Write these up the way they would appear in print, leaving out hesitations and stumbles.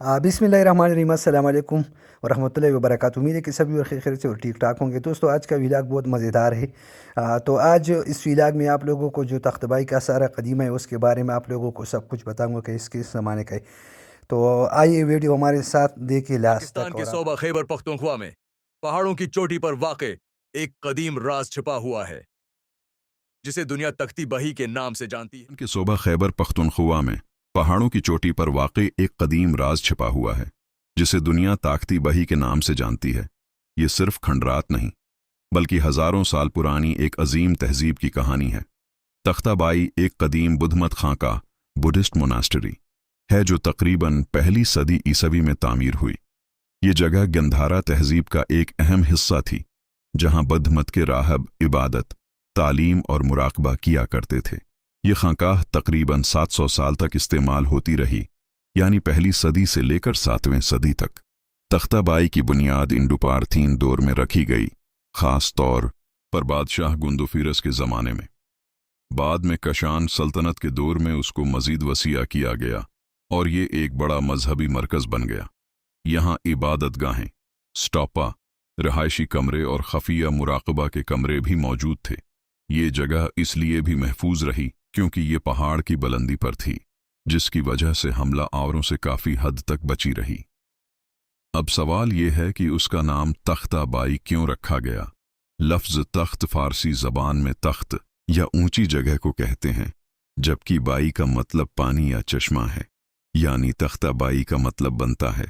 बिस्मिल्लाहिर्रहमानिर्रहीम, अस्सलाम वालेकुम वरहमतुल्लाहि वबरकातुहू। उम्मीद है कि सभी और खैर से और ठीक ठाक होंगे। दोस्तों, आज का व्लॉग बहुत मज़ेदार है। तो आज इस व्लॉग में आप लोगों को जो तख्तबाई का सारा कदीमा है उसके बारे में आप लोगों को सब कुछ बताऊंगा कि इसके इस ज़माने का है। तो आइए वीडियो हमारे साथ देखिए लास्ट पाकिस्तान तक। के और सूबा खैबर पख्तूनख्वा में पहाड़ों की चोटी पर वाक़े एक कदीम राज छिपा हुआ है जिसे दुनिया तख्ती बही के नाम से जानती है। के सूबा खैबर पख्तूनख्वा में पहाड़ों की चोटी पर वाक़ई एक कदीम राज छिपा हुआ है जिसे दुनिया ताकती बही के नाम से जानती है। ये सिर्फ खंडरात नहीं बल्कि हज़ारों साल पुरानी एक अजीम तहजीब की कहानी है। तख्ताबाई एक कदीम बुद्धमत खाका बुद्धिस्ट मोनास्टरी है जो तकरीबन पहली सदी ईसवी में तामीर हुई। ये जगह गंधारा तहजीब का एक अहम हिस्सा थी जहां बुद्धमत के राहब इबादत, तालीम और मुराकबा किया करते थे। ये खानकाह तकरीबन 700 साल तक इस्तेमाल होती रही, यानी पहली सदी से लेकर 7वें सदी तक। तख्ताबाई की बुनियाद इंडो-पारथीन दौर में रखी गई, खास तौर पर बादशाह गुंदोफिरस के ज़माने में। बाद में कशान सल्तनत के दौर में उसको मज़ीद वसीया किया गया और ये एक बड़ा मजहबी मरकज़ बन गया। यहाँ इबादत गाहें, स्टॉपा, रहायशी कमरे और खफिया मुराकबा के कमरे भी मौजूद थे। ये जगह इसलिए भी महफूज रही क्योंकि ये पहाड़ की बुलंदी पर थी, जिसकी वजह से हमला आवरों से काफ़ी हद तक बची रही। अब सवाल ये है कि उसका नाम तख्ताबाई क्यों रखा गया। लफ्ज़ तख्त फारसी ज़बान में तख्त या ऊंची जगह को कहते हैं, जबकि बाई का मतलब पानी या चश्मा है, यानी तख्ताबाई का मतलब बनता है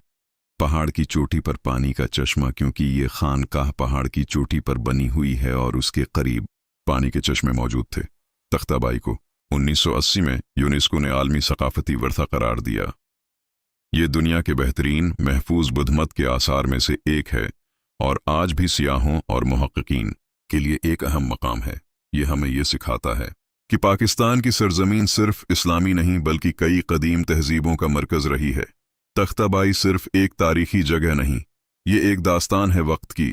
पहाड़ की चोटी पर पानी का चश्मा, क्योंकि ये खानकाह पहाड़ की चोटी पर बनी हुई है और उसके करीब पानी के चश्मे मौजूद थे। तख्ताबाई को 1980 में यूनेस्को ने आलमी सकाफती वर्सा करार दिया। ये दुनिया के बेहतरीन महफूज बुद्धमत के आसार में से एक है और आज भी सियाहों और मुहक्किकीन के लिए एक अहम मकाम है। ये हमें ये सिखाता है कि पाकिस्तान की सरजमीन सिर्फ इस्लामी नहीं बल्कि कई कदीम तहजीबों का मरकज़ रही है। तख्ताबाई सिर्फ एक तारीखी जगह नहीं, ये एक दास्तान है वक्त की,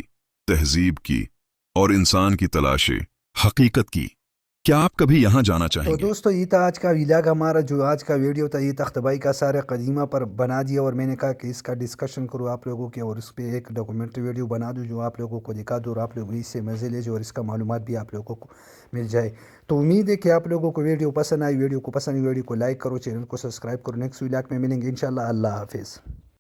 तहजीब की और इंसान की तलाशे हकीकत की। क्या आप कभी यहाँ जाना तो चाहेंगे? दोस्तों, ये था आज का व्लॉग हमारा। जो आज का वीडियो था ये तख्तबाई का सारा कदीमा पर बना दिया और मैंने कहा कि इसका डिस्कशन करूँ आप लोगों के और इस पर एक डॉक्यूमेंट्री वीडियो बना दूँ जो आप लोगों को दिखा दूँ और आप लोग इससे मज़े ले जाओ और इसका मालूमात भी आप लोगों को मिल जाए। तो उम्मीद है कि आप लोगों को वीडियो पसंद आई। वीडियो को पसंद आई वीडियो को लाइक करो, चैनल को सब्सक्राइब करो। नेक्स्ट व्लॉग में मिलेंगे इंशाल्लाह। अल्लाह हाफिज़।